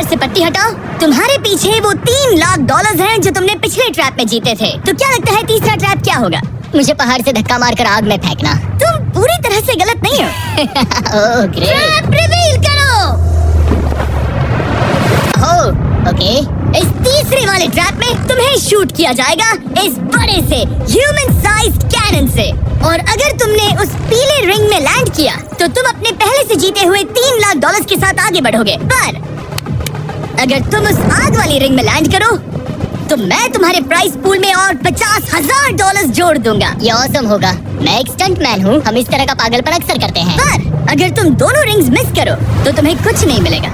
ऊपर से पट्टी हटाओ। तुम्हारे पीछे वो $3 लाख हैं जो तुमने पिछले ट्रैप में जीते थे। तो क्या लगता है तीसरा ट्रैप क्या होगा? मुझे पहाड़ से धक्का मारकर आग में फेंकना। तुम पूरी तरह से गलत नहीं हो। Oh great. ट्रैप रिवील करो। ओके। इस तीसरे वाले ट्रैप में तुम्हें शूट किया जाएगा इस बड़े से ह्यूमन साइज्ड कैनन से। और अगर तुमने उस पीले रिंग में लैंड किया तो तुम अपने पहले से जीते हुए $3 लाख के साथ आगे बढ़ोगे। पर अगर तुम उस आग वाली रिंग में लैंड करो तो मैं तुम्हारे प्राइस पूल में और $50,000 जोड़ दूंगा। ये ऑसम होगा। मैं एक स्टंट मैन हूँ। हम इस तरह का पागलपन अक्सर करते हैं। पर अगर तुम दोनों रिंग्स मिस करो तो तुम्हें कुछ नहीं मिलेगा।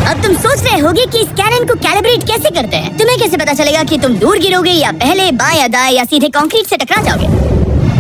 अब तुम सोच रहे होगे कि इस कैनन को कैलिब्रेट कैसे करते हैं। तुम्हें कैसे पता चलेगा कि तुम दूर गिरोगे या पहले बाएं या दाएं या सीधे कंक्रीट से टकरा जाओगे?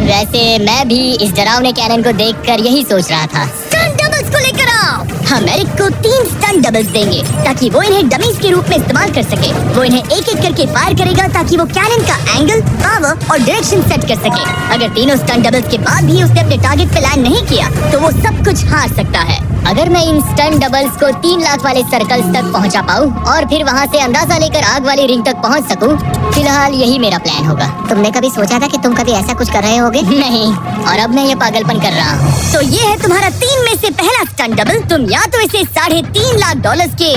वैसे मैं भी इस डरावने कैनन को देखकर यही सोच रहा था। स्टंट डबल्स को लेकर आओ। हम एरिक को 3 स्टंट डबल्स देंगे ताकि वो इन्हें डमीज के रूप में इस्तेमाल कर सके। वो इन्हें एक एक करके फायर करेगा ताकि वो कैनन का एंगल, पावर और डायरेक्शन सेट कर सके। अगर तीनों स्टंट डबल्स के बाद भी उसने अपने टारगेट पे लैंड नहीं किया तो वो सब कुछ हार सकता है। अगर मैं इन स्टंट डबल्स को 3 लाख वाले सर्कल्स तक पहुंचा पाऊं और फिर वहां से अंदाजा लेकर आग वाली रिंग तक पहुंच सकूं, फिलहाल यही मेरा प्लान होगा। तुमने कभी सोचा था कि तुम कभी ऐसा कुछ कर रहे होगे? नहीं, और अब मैं ये पागलपन कर रहा हूँ। तो ये है तुम्हारा 3 में से पहला स्टंट डबल। तुम या तो इसे $3.5 लाख के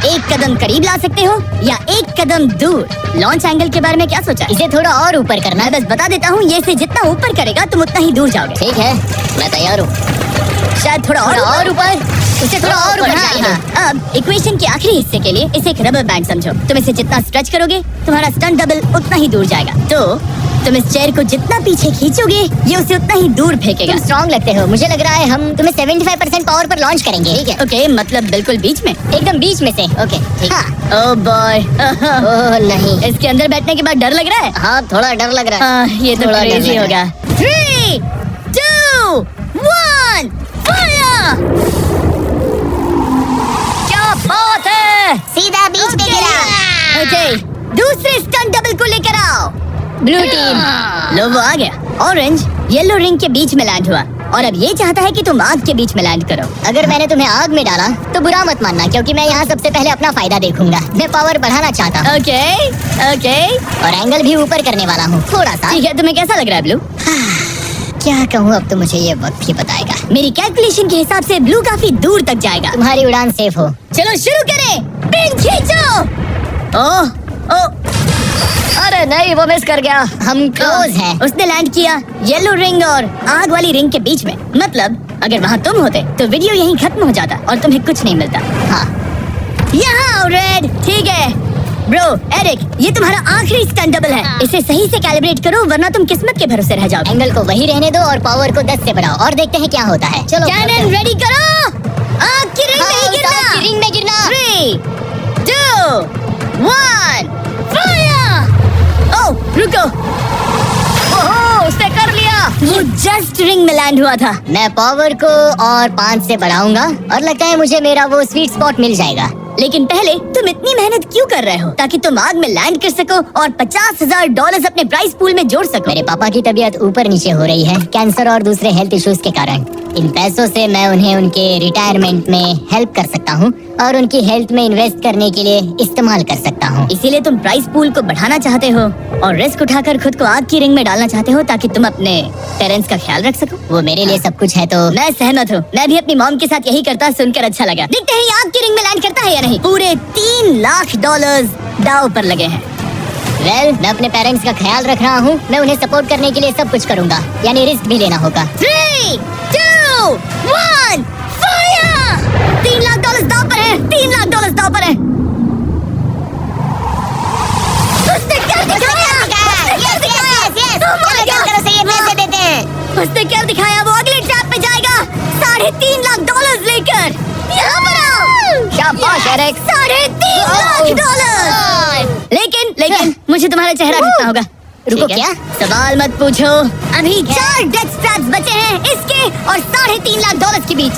एक कदम करीब ला सकते हो या एक कदम दूर। लॉन्च एंगल के बारे में क्या सोचा? इसे थोड़ा और ऊपर करना। मैं बस बता देता हूँ, ये इसे जितना ऊपर करेगा तुम उतना ही दूर जाओगे। ठीक है, मैं तैयार हूँ। शायद थोड़ा और ऊपर। इसे थोड़ा और ऊपर चाहिए। हाँ। अब इक्वेशन के आखिरी हिस्से के लिए इसे एक रबर बैंड समझो। तुम इसे जितना स्ट्रेच करोगे तुम्हारा स्टंट डबल उतना ही दूर जाएगा। तो तुम इस चेयर को जितना पीछे खींचोगे ये उसे उतना ही दूर फेंकेगा। तुम स्ट्रॉन्ग लगते हो। मुझे लग रहा है हम तुम्हें 75% पावर पर लॉन्च करेंगे। ठीक है? ओके, मतलब बिल्कुल बीच में? एकदम बीच में से। ओके, ठीक। हाँ। Oh boy. ओह नहीं, इसके अंदर बैठने के बाद डर लग रहा है? हाँ थोड़ा डर लग रहा है। हाँ, ये तो थोड़ा डर क्रेजी लग होगा। रहा 3, 2, 1, फायर! क्या बात है! सीधा बीच में गिरा। ओके, दूसरे स्टंट डबल को लेकर आओ। Blue team. लो वो आ गया। ऑरेंज येलो रिंग के बीच में लैंड हुआ और अब ये चाहता है कि तुम आग के बीच में लैंड करो। अगर मैंने तुम्हें आग में डाला तो बुरा मत मानना, क्योंकि मैं यहाँ सबसे पहले अपना फायदा देखूंगा। मैं पावर बढ़ाना चाहता हूँ। Okay, okay. और एंगल भी ऊपर करने वाला हूँ थोड़ा सा। ठीक है, तुम्हें कैसा लग रहा है ब्लू? क्या कहूँ, अब तो मुझे ये वक्त ही बताएगा। मेरी कैलकुलेशन के हिसाब से ब्लू काफी दूर तक जाएगा। तुम्हारी उड़ान सेफ हो। चलो शुरू करें। पिन खींचो। ओह, ओह, अरे नहीं, वो मिस कर गया। हम क्लोज हैं। उसने लैंड किया येलो रिंग और आग वाली रिंग के बीच में। मतलब अगर वहाँ तुम होते तो वीडियो यहीं खत्म हो जाता और तुम्हें कुछ नहीं मिलता। हाँ, यहाँ आओ रेड। ठीक है ब्रो। एरिक, ये तुम्हारा आखिरी स्टंट डबल है। इसे सही से कैलिब्रेट करो वरना तुम किस्मत के भरोसे रह जाओगे। एंगल को वही रहने दो और पावर को 10 से बढ़ाओ और देखते हैं क्या होता है। चलो कैनन रेडी करो। आग की रिंग में ही गिरना। आग की रिंग में गिरना। 3, 2, 1, फायर! ओह रुको। ओह, उसने कर लिया। वो जस्ट रिंग में लैंड हुआ था। मैं पावर को और 5 से बढ़ाऊंगा और लगता है मुझे मेरा वो स्वीट स्पॉट मिल जाएगा। लेकिन पहले तुम इतनी मेहनत क्यों कर रहे हो? ताकि तुम आग में लैंड कर सको और $50,000 अपने प्राइस पूल में जोड़ सको। मेरे पापा की तबीयत ऊपर नीचे हो रही है, कैंसर और दूसरे हेल्थ इश्यूज के कारण। इन पैसों से मैं उन्हें उनके रिटायरमेंट में हेल्प कर सकता हूँ और उनकी हेल्थ में इन्वेस्ट करने के लिए इस्तेमाल कर सकता हूँ। इसीलिए तुम प्राइस पूल को बढ़ाना चाहते हो और रिस्क उठाकर खुद को आग की रिंग में डालना चाहते हो ताकि तुम अपने पेरेंट्स का ख्याल रख सको। वो मेरे लिए सब कुछ है। तो मैं सहमत हूँ। मैं भी अपनी मॉम के साथ यही करता, सुनकर अच्छा लगा। देखते हैं आग की रिंग में लैंड करता है या नहीं। पूरे $3 लाख दांव पर लगे हैं। मैं अपने पेरेंट्स का ख्याल रख रहा हूँ। मैं उन्हें सपोर्ट करने के लिए सब कुछ करूँगा, यानी रिस्क भी लेना होगा। 3, 2, 1, फायर! $3 लाख दांव पर है। $3 लाख दांव पर है। उसने कर दिखाया। उसने क्या दिखाया? वो अगले ट्रैप पे जाएगा $3.5 लाख लेकर। यहाँ पर आओ। शाबाश एरिक। $3.5 लाख। लेकिन मुझे तुम्हारा चेहरा दिखना होगा। रुको, क्या सवाल मत पूछो। अभी 4 डेथ ट्रैप्स बचे हैं इसके और $3.5 लाख के बीच।